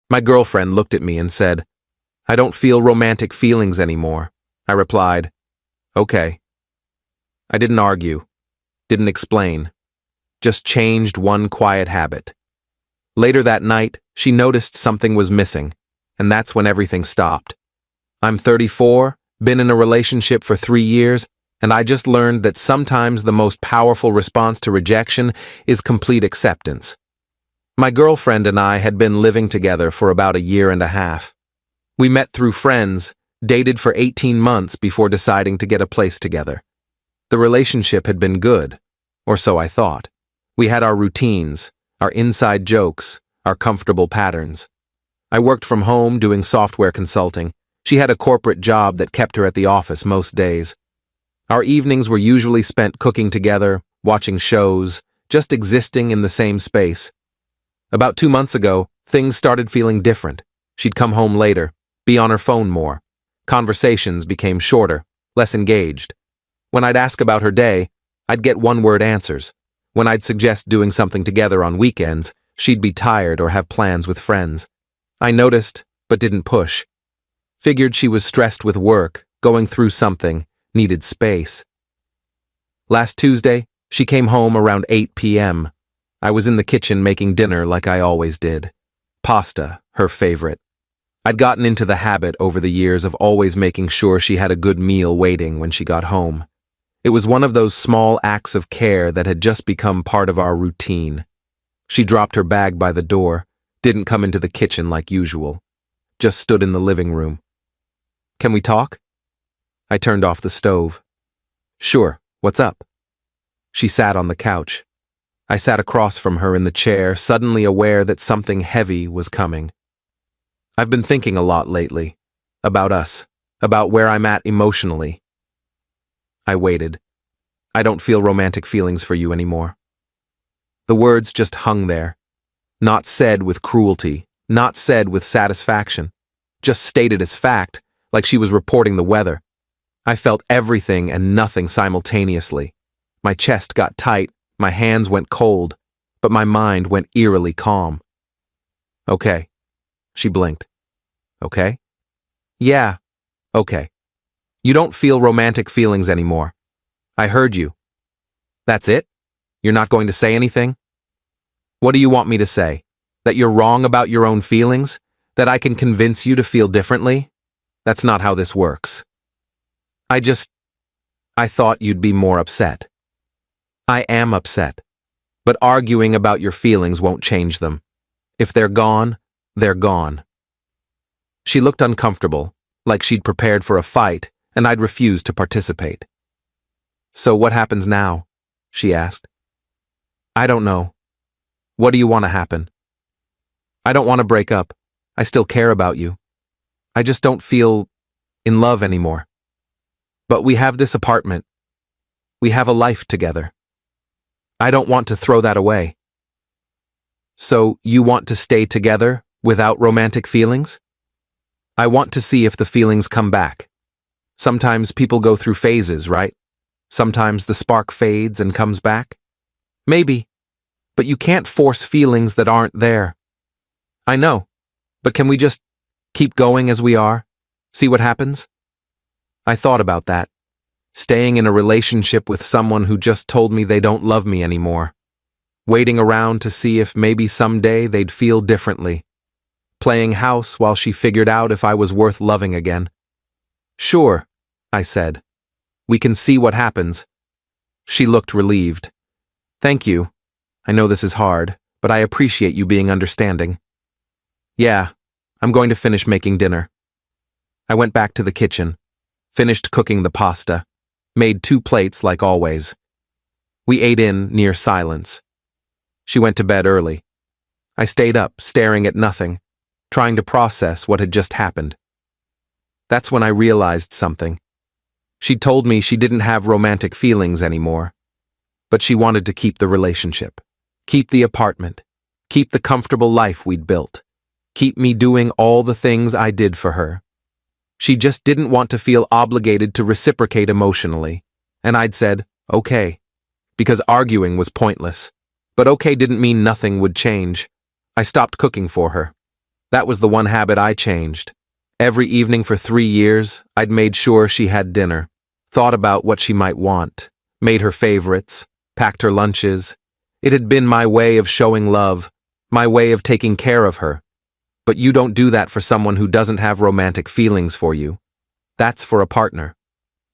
My girlfriend looked at me and said, "I don't feel romantic feelings anymore." I replied, "Okay." I didn't argue, didn't explain, just changed one quiet habit. Later that night, she noticed something was missing, and that's when everything stopped. I'm 34, been in a relationship for 3 years, and I just learned that sometimes the most powerful response to rejection is complete acceptance. My girlfriend and I had been living together for about a year and a half. We met through friends, dated for 18 months before deciding to get a place together. The relationship had been good, or so I thought. We had our routines, our inside jokes, our comfortable patterns. I worked from home doing software consulting. She had a corporate job that kept her at the office most days. Our evenings were usually spent cooking together, watching shows, just existing in the same space. About 2 months ago, things started feeling different. She'd come home later, be on her phone more. Conversations became shorter, less engaged. When I'd ask about her day, I'd get one-word answers. When I'd suggest doing something together on weekends, she'd be tired or have plans with friends. I noticed, but didn't push. Figured she was stressed with work, going through something, needed space. Last Tuesday, she came home around 8 p.m. I was in the kitchen making dinner like I always did. Pasta, her favorite. I'd gotten into the habit over the years of always making sure she had a good meal waiting when she got home. It was one of those small acts of care that had just become part of our routine. She dropped her bag by the door, didn't come into the kitchen like usual, just stood in the living room. "Can we talk?" I turned off the stove. "Sure, what's up?" She sat on the couch. I sat across from her in the chair, suddenly aware that something heavy was coming. "I've been thinking a lot lately. About us. About where I'm at emotionally." I waited. "I don't feel romantic feelings for you anymore." The words just hung there. Not said with cruelty, not said with satisfaction. Just stated as fact, like she was reporting the weather. I felt everything and nothing simultaneously. My chest got tight, my hands went cold, but my mind went eerily calm. "Okay." She blinked. "Okay?" "Yeah, okay. You don't feel romantic feelings anymore. I heard you. That's it? You're not going to say anything? What do you want me to say? That you're wrong about your own feelings? That I can convince you to feel differently? That's not how this works. I thought you'd be more upset." "I am upset. But arguing about your feelings won't change them. If they're gone, they're gone." She looked uncomfortable, like she'd prepared for a fight, and I'd refused to participate. "So what happens now?" she asked. "I don't know. What do you want to happen?" "I don't want to break up. I still care about you. I just don't feel in love anymore. But we have this apartment. We have a life together. I don't want to throw that away." "So you want to stay together without romantic feelings?" "I want to see if the feelings come back. Sometimes people go through phases, right? Sometimes the spark fades and comes back. Maybe, but you can't force feelings that aren't there." "I know, but can we just keep going as we are? See what happens?" I thought about that. Staying in a relationship with someone who just told me they don't love me anymore. Waiting around to see if maybe someday they'd feel differently. Playing house while she figured out if I was worth loving again. "Sure," I said. "We can see what happens." She looked relieved. "Thank you. I know this is hard, but I appreciate you being understanding." "Yeah, I'm going to finish making dinner." I went back to the kitchen, finished cooking the pasta, made 2 plates like always. We ate in near silence. She went to bed early. I stayed up, staring at nothing, trying to process what had just happened. That's when I realized something. She'd told me she didn't have romantic feelings anymore, but she wanted to keep the relationship, keep the apartment, keep the comfortable life we'd built, keep me doing all the things I did for her. She just didn't want to feel obligated to reciprocate emotionally, and I'd said, okay, because arguing was pointless. But okay didn't mean nothing would change. I stopped cooking for her. That was the one habit I changed. Every evening for 3 years, I'd made sure she had dinner, thought about what she might want, made her favorites, packed her lunches. It had been my way of showing love, my way of taking care of her. But you don't do that for someone who doesn't have romantic feelings for you. That's for a partner.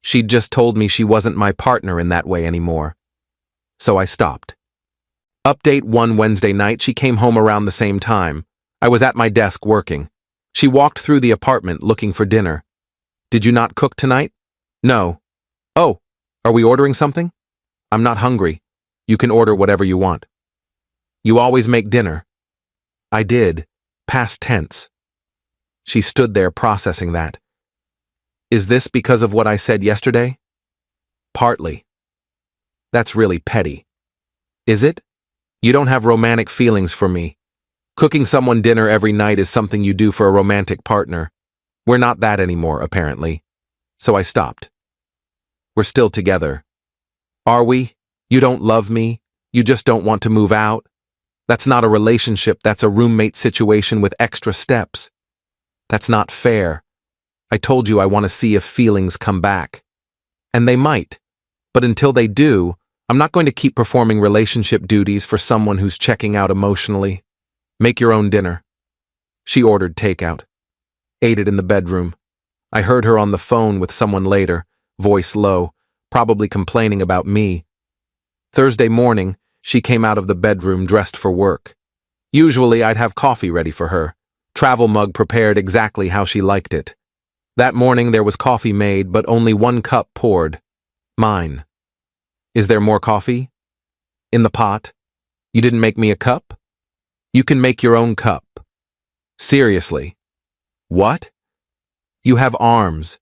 She'd just told me she wasn't my partner in that way anymore. So I stopped. Update: one Wednesday night, she came home around the same time. I was at my desk working. She walked through the apartment looking for dinner. Did you not cook tonight? No. Oh, are we ordering something? I'm not hungry. You can order whatever you want. You always make dinner. I did. Past tense. She stood there processing that. Is this because of what I said yesterday? Partly. That's really petty. Is it? You don't have romantic feelings for me. Cooking someone dinner every night is something you do for a romantic partner. We're not that anymore, apparently. So I stopped. We're still together. Are we? You don't love me? You just don't want to move out? That's not a relationship, that's a roommate situation with extra steps. That's not fair. I told you I want to see if feelings come back. And they might. But until they do, I'm not going to keep performing relationship duties for someone who's checking out emotionally. Make your own dinner. She ordered takeout. Ate it in the bedroom. I heard her on the phone with someone later, voice low, probably complaining about me. Thursday morning, she came out of the bedroom dressed for work. Usually I'd have coffee ready for her, travel mug prepared exactly how she liked it. That morning there was coffee made, but only 1 cup poured. Mine. Is there more coffee? In the pot? You didn't make me a cup? You can make your own cup. Seriously. What? You have arms.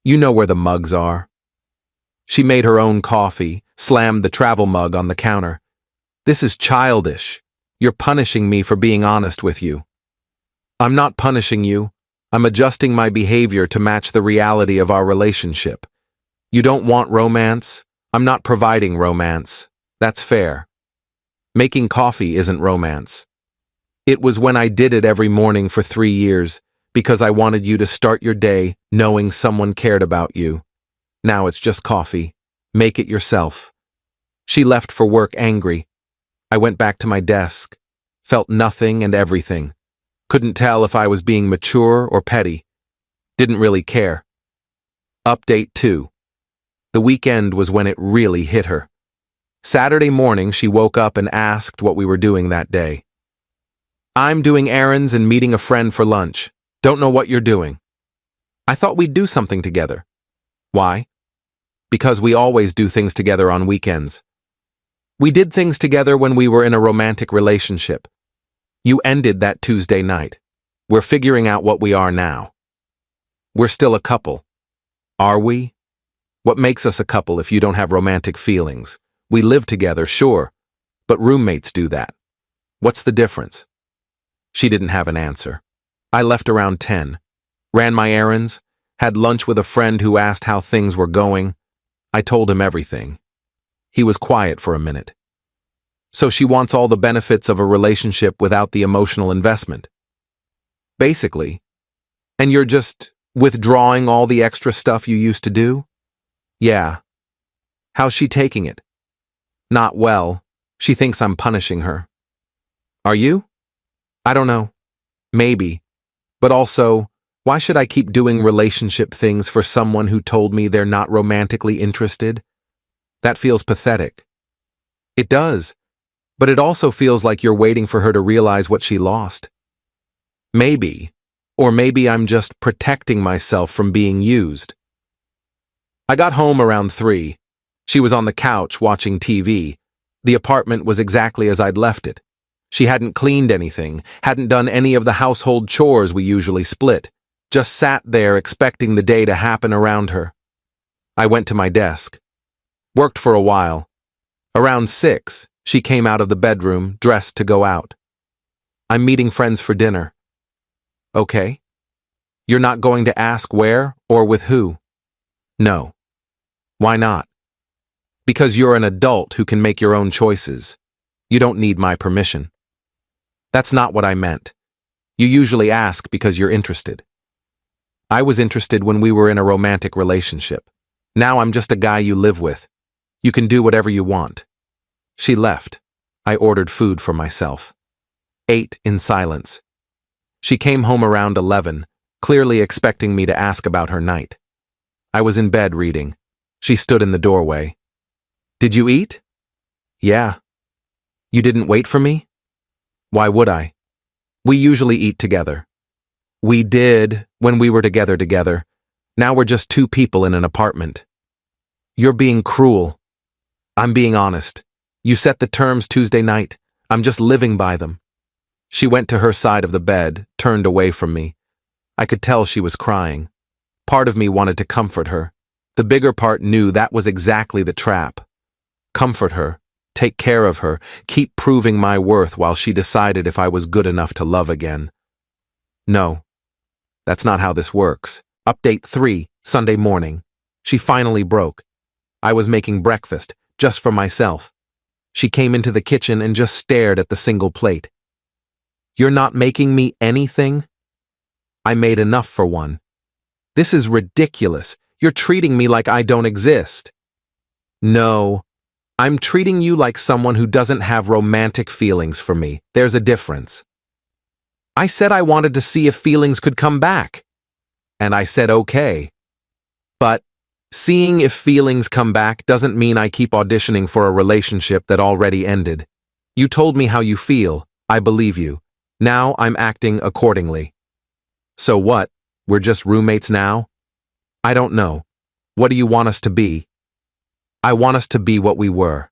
You know where the mugs are. She made her own coffee, slammed the travel mug on the counter. This is childish. You're punishing me for being honest with you. I'm not punishing you. I'm adjusting my behavior to match the reality of our relationship. You don't want romance? I'm not providing romance. That's fair. Making coffee isn't romance. It was when I did it every morning for 3 years, because I wanted you to start your day knowing someone cared about you. Now it's just coffee. Make it yourself. She left for work angry. I went back to my desk. Felt nothing and everything. Couldn't tell if I was being mature or petty. Didn't really care. Update 2. The weekend was when it really hit her. Saturday morning, she woke up and asked what we were doing that day. I'm doing errands and meeting a friend for lunch. Don't know what you're doing. I thought we'd do something together. Why? Because we always do things together on weekends. We did things together when we were in a romantic relationship. You ended that Tuesday night. We're figuring out what we are now. We're still a couple. Are we? What makes us a couple if you don't have romantic feelings? We live together, sure, but roommates do that. What's the difference? She didn't have an answer. I left around 10. Ran my errands, had lunch with a friend who asked how things were going. I told him everything. He was quiet for a minute. So she wants all the benefits of a relationship without the emotional investment. Basically. And you're just withdrawing all the extra stuff you used to do? Yeah. How's she taking it? Not well. She thinks I'm punishing her. Are you? I don't know. Maybe. But also, why should I keep doing relationship things for someone who told me they're not romantically interested? That feels pathetic. It does. But it also feels like you're waiting for her to realize what she lost. Maybe. Or maybe I'm just protecting myself from being used. I got home around 3. She was on the couch watching TV. The apartment was exactly as I'd left it. She hadn't cleaned anything, hadn't done any of the household chores we usually split, just sat there expecting the day to happen around her. I went to my desk. Worked for a while. Around 6, she came out of the bedroom, dressed to go out. I'm meeting friends for dinner. Okay. You're not going to ask where or with who? No. Why not? Because you're an adult who can make your own choices. You don't need my permission. That's not what I meant. You usually ask because you're interested. I was interested when we were in a romantic relationship. Now I'm just a guy you live with. You can do whatever you want. She left. I ordered food for myself. Ate in silence. She came home around 11, clearly expecting me to ask about her night. I was in bed reading. She stood in the doorway. Did you eat? Yeah. You didn't wait for me? Why would I? We usually eat together. We did when we were together. Now we're just two people in an apartment. You're being cruel. I'm being honest. You set the terms Tuesday night. I'm just living by them. She went to her side of the bed, turned away from me. I could tell she was crying. Part of me wanted to comfort her. The bigger part knew that was exactly the trap. Comfort her, take care of her, keep proving my worth while she decided if I was good enough to love again. No, that's not how this works. Update 3, Sunday morning. She finally broke. I was making breakfast, just for myself. She came into the kitchen and just stared at the single plate. You're not making me anything? I made enough for one. This is ridiculous. You're treating me like I don't exist. No, I'm treating you like someone who doesn't have romantic feelings for me. There's a difference. I said I wanted to see if feelings could come back. And I said okay. But seeing if feelings come back doesn't mean I keep auditioning for a relationship that already ended. You told me how you feel. I believe you. Now I'm acting accordingly. So what? We're just roommates now? I don't know. What do you want us to be? I want us to be what we were.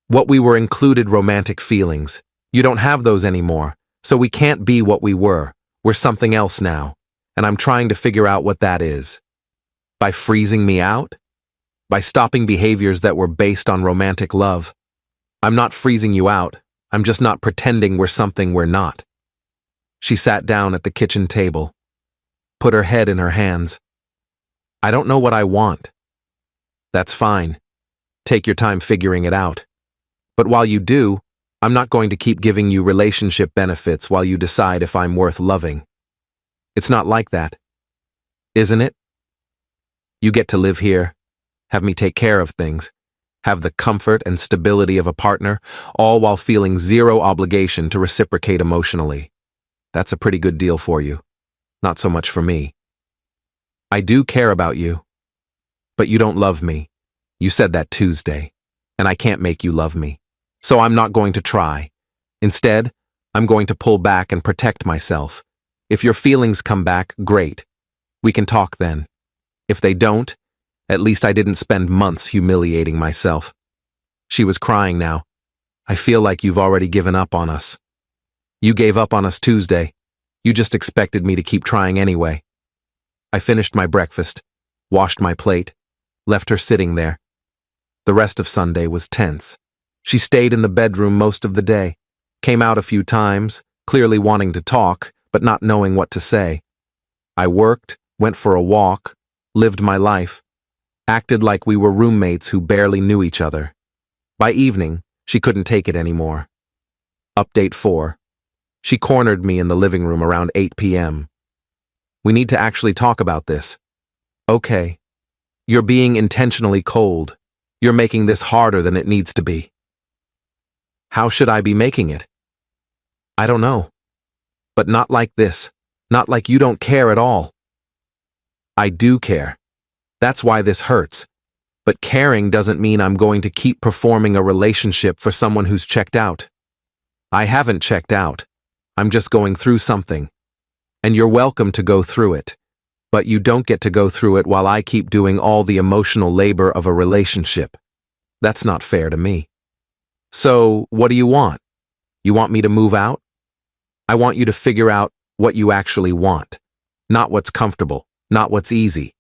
What we were included romantic feelings. You don't have those anymore, so we can't be what we were. We're something else now, and I'm trying to figure out what that is. By freezing me out? By stopping behaviors that were based on romantic love? I'm not freezing you out. I'm just not pretending we're something we're not. She sat down at the kitchen table, put her head in her hands. I don't know what I want. That's fine. Take your time figuring it out. But while you do, I'm not going to keep giving you relationship benefits while you decide if I'm worth loving. It's not like that. Isn't it? You get to live here, have me take care of things, have the comfort and stability of a partner, all while feeling zero obligation to reciprocate emotionally. That's a pretty good deal for you. Not so much for me. I do care about you. But you don't love me. You said that Tuesday, and I can't make you love me. So I'm not going to try. Instead, I'm going to pull back and protect myself. If your feelings come back, great. We can talk then. If they don't, at least I didn't spend months humiliating myself. She was crying now. I feel like you've already given up on us. You gave up on us Tuesday. You just expected me to keep trying anyway. I finished my breakfast, washed my plate, left her sitting there. The rest of Sunday was tense. She stayed in the bedroom most of the day, came out a few times, clearly wanting to talk, but not knowing what to say. I worked, went for a walk, lived my life, acted like we were roommates who barely knew each other. By evening, she couldn't take it anymore. Update 4. She cornered me in the living room around 8 p.m. We need to actually talk about this. Okay. You're being intentionally cold. You're making this harder than it needs to be. How should I be making it? I don't know. But not like this. Not like you don't care at all. I do care. That's why this hurts. But caring doesn't mean I'm going to keep performing a relationship for someone who's checked out. I haven't checked out. I'm just going through something. And you're welcome to go through it. But you don't get to go through it while I keep doing all the emotional labor of a relationship. That's not fair to me. So, what do you want? You want me to move out? I want you to figure out what you actually want. Not what's comfortable, not what's easy.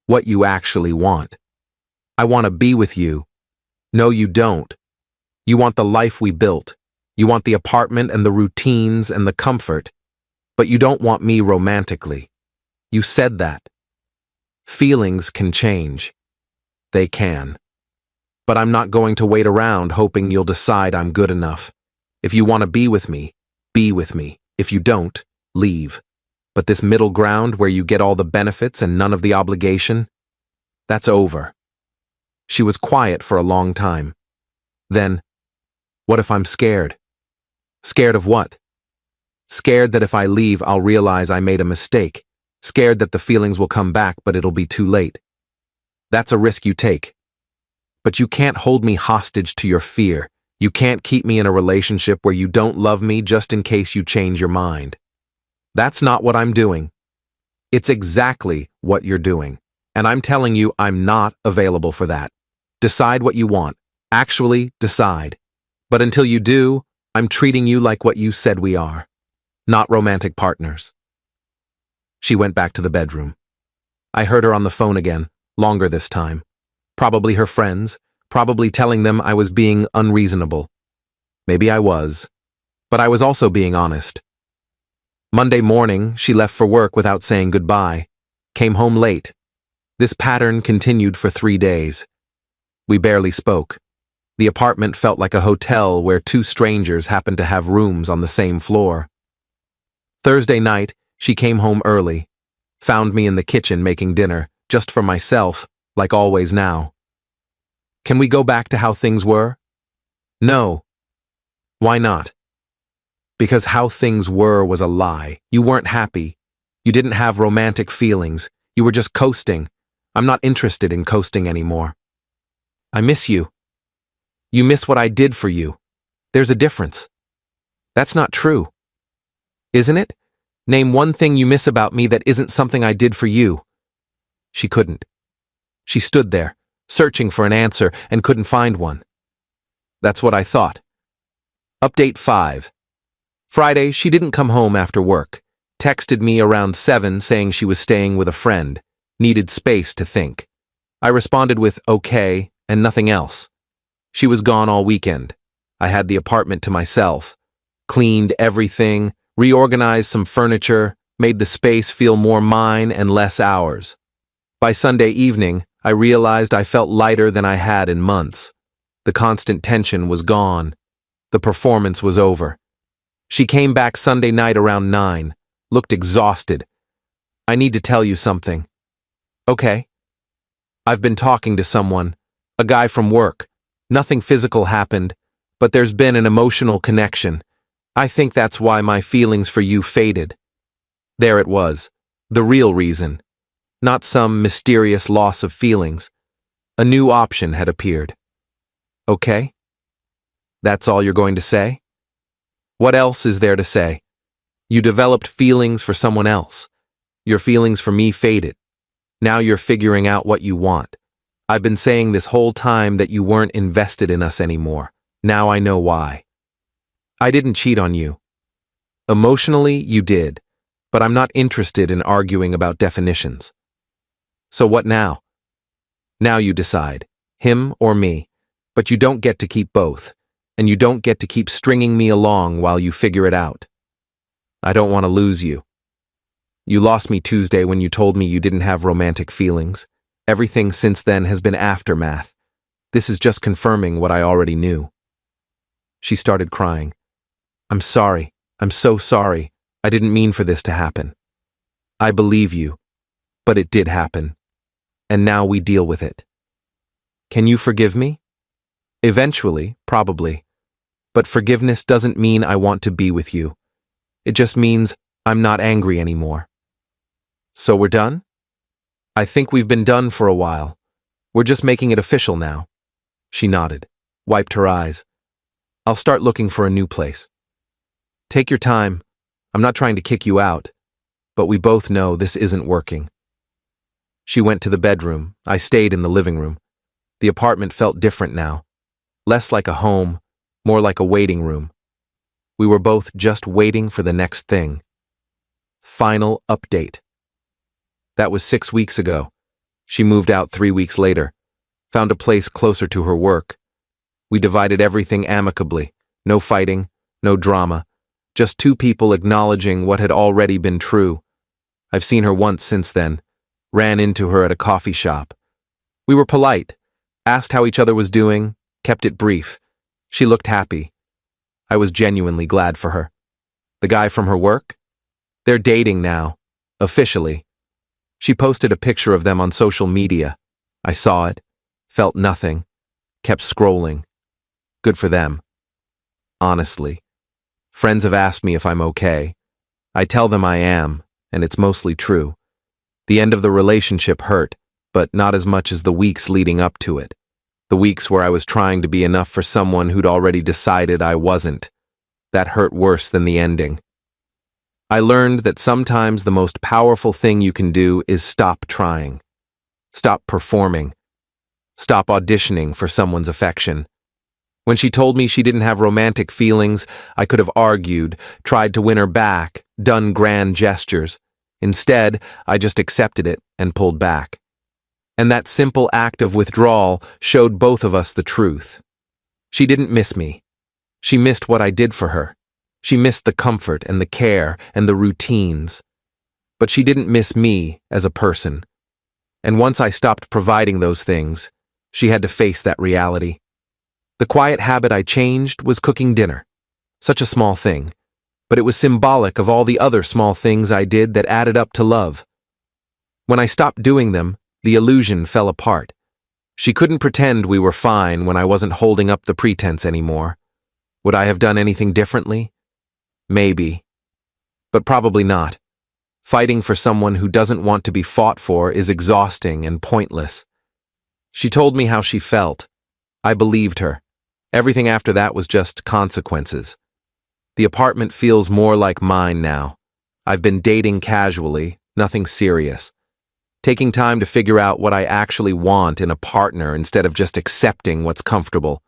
What you actually want. I want to be with you. No, you don't. You want the life we built. You want the apartment and the routines and the comfort. But you don't want me romantically. You said that. Feelings can change. They can. But I'm not going to wait around hoping you'll decide I'm good enough. If you want to be with me, be with me. If you don't, leave. But this middle ground where you get all the benefits and none of the obligation, that's over. She was quiet for a long time. Then, what if I'm scared? Scared of what? Scared that if I leave, I'll realize I made a mistake. Scared that the feelings will come back, but it'll be too late. That's a risk you take. But you can't hold me hostage to your fear. You can't keep me in a relationship where you don't love me just in case you change your mind. That's not what I'm doing. It's exactly what you're doing. And I'm telling you, I'm not available for that. Decide what you want. Actually, decide. But until you do, I'm treating you like what you said we are. Not romantic partners. She went back to the bedroom. I heard her on the phone again, longer this time. Probably her friends, probably telling them I was being unreasonable. Maybe I was. But I was also being honest. Monday morning, she left for work without saying goodbye. Came home late. This pattern continued for 3 days. We barely spoke. The apartment felt like a hotel where two strangers happened to have rooms on the same floor. Thursday night, she came home early, found me in the kitchen making dinner, just for myself, like always now. Can we go back to how things were? No. Why not? Because how things were was a lie. You weren't happy. You didn't have romantic feelings. You were just coasting. I'm not interested in coasting anymore. I miss you. You miss what I did for you. There's a difference. That's not true. Isn't it? Name one thing you miss about me that isn't something I did for you. She couldn't. She stood there, searching for an answer, and couldn't find one. That's what I thought. Update 5. Friday, she didn't come home after work. Texted me around 7 saying she was staying with a friend. Needed space to think. I responded with okay and nothing else. She was gone all weekend. I had the apartment to myself. Cleaned everything, reorganized some furniture, made the space feel more mine and less ours. By Sunday evening, I realized I felt lighter than I had in months. The constant tension was gone. The performance was over. She came back Sunday night around 9, looked exhausted. I need to tell you something. Okay. I've been talking to someone, a guy from work. Nothing physical happened, but there's been an emotional connection. I think that's why my feelings for you faded. There it was, the real reason. Not some mysterious loss of feelings. A new option had appeared. Okay? That's all you're going to say? What else is there to say? You developed feelings for someone else. Your feelings for me faded. Now you're figuring out what you want. I've been saying this whole time that you weren't invested in us anymore. Now I know why. I didn't cheat on you. Emotionally, you did, but I'm not interested in arguing about definitions. So what now? Now you decide, him or me, but you don't get to keep both, and you don't get to keep stringing me along while you figure it out. I don't want to lose you. You lost me Tuesday when you told me you didn't have romantic feelings. Everything since then has been aftermath. This is just confirming what I already knew. She started crying. I'm sorry. I'm so sorry. I didn't mean for this to happen. I believe you, but it did happen. And now we deal with it. Can you forgive me? Eventually, probably. But forgiveness doesn't mean I want to be with you. It just means I'm not angry anymore. So we're done? I think we've been done for a while. We're just making it official now. She nodded, wiped her eyes. I'll start looking for a new place. Take your time. I'm not trying to kick you out, but we both know this isn't working. She went to the bedroom. I stayed in the living room. The apartment felt different now. Less like a home, more like a waiting room. We were both just waiting for the next thing. Final update. That was 6 weeks ago. She moved out 3 weeks later, found a place closer to her work. We divided everything amicably. No fighting, no drama. Just two people acknowledging what had already been true. I've seen her once since then. Ran into her at a coffee shop. We were polite, asked how each other was doing, kept it brief. She looked happy. I was genuinely glad for her. The guy from her work? They're dating now, officially. She posted a picture of them on social media. I saw it, felt nothing, kept scrolling. Good for them. Honestly. Friends have asked me if I'm okay. I tell them I am, and it's mostly true. The end of the relationship hurt, but not as much as the weeks leading up to it. The weeks where I was trying to be enough for someone who'd already decided I wasn't. That hurt worse than the ending. I learned that sometimes the most powerful thing you can do is stop trying. Stop performing. Stop auditioning for someone's affection. When she told me she didn't have romantic feelings, I could have argued, tried to win her back, done grand gestures. Instead, I just accepted it and pulled back. And that simple act of withdrawal showed both of us the truth. She didn't miss me. She missed what I did for her. She missed the comfort and the care and the routines. But she didn't miss me as a person. And once I stopped providing those things, she had to face that reality. The quiet habit I changed was cooking dinner. Such a small thing, but it was symbolic of all the other small things I did that added up to love. When I stopped doing them, the illusion fell apart. She couldn't pretend we were fine when I wasn't holding up the pretense anymore. Would I have done anything differently? Maybe. But probably not. Fighting for someone who doesn't want to be fought for is exhausting and pointless. She told me how she felt. I believed her. Everything after that was just consequences. The apartment feels more like mine now. I've been dating casually, nothing serious. Taking time to figure out what I actually want in a partner instead of just accepting what's comfortable.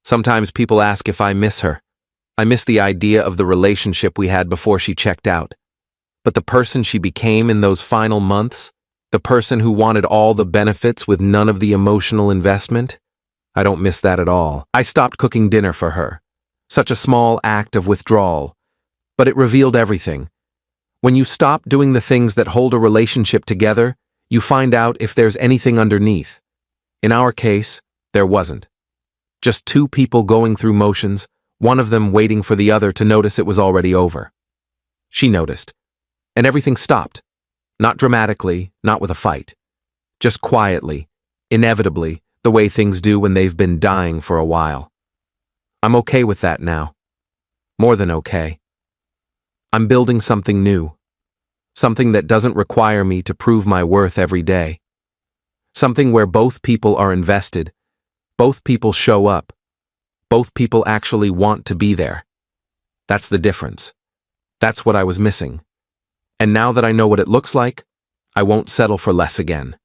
Sometimes people ask if I miss her. I miss the idea of the relationship we had before she checked out. But the person she became in those final months, the person who wanted all the benefits with none of the emotional investment, I don't miss that at all. I stopped cooking dinner for her. Such a small act of withdrawal. But it revealed everything. When you stop doing the things that hold a relationship together, you find out if there's anything underneath. In our case, there wasn't. Just two people going through motions, one of them waiting for the other to notice it was already over. She noticed. And everything stopped. Not dramatically, not with a fight. Just quietly, inevitably, the way things do when they've been dying for a while. I'm okay with that now. More than okay. I'm building something new. Something that doesn't require me to prove my worth every day. Something where both people are invested. Both people show up. Both people actually want to be there. That's the difference. That's what I was missing. And now that I know what it looks like, I won't settle for less again.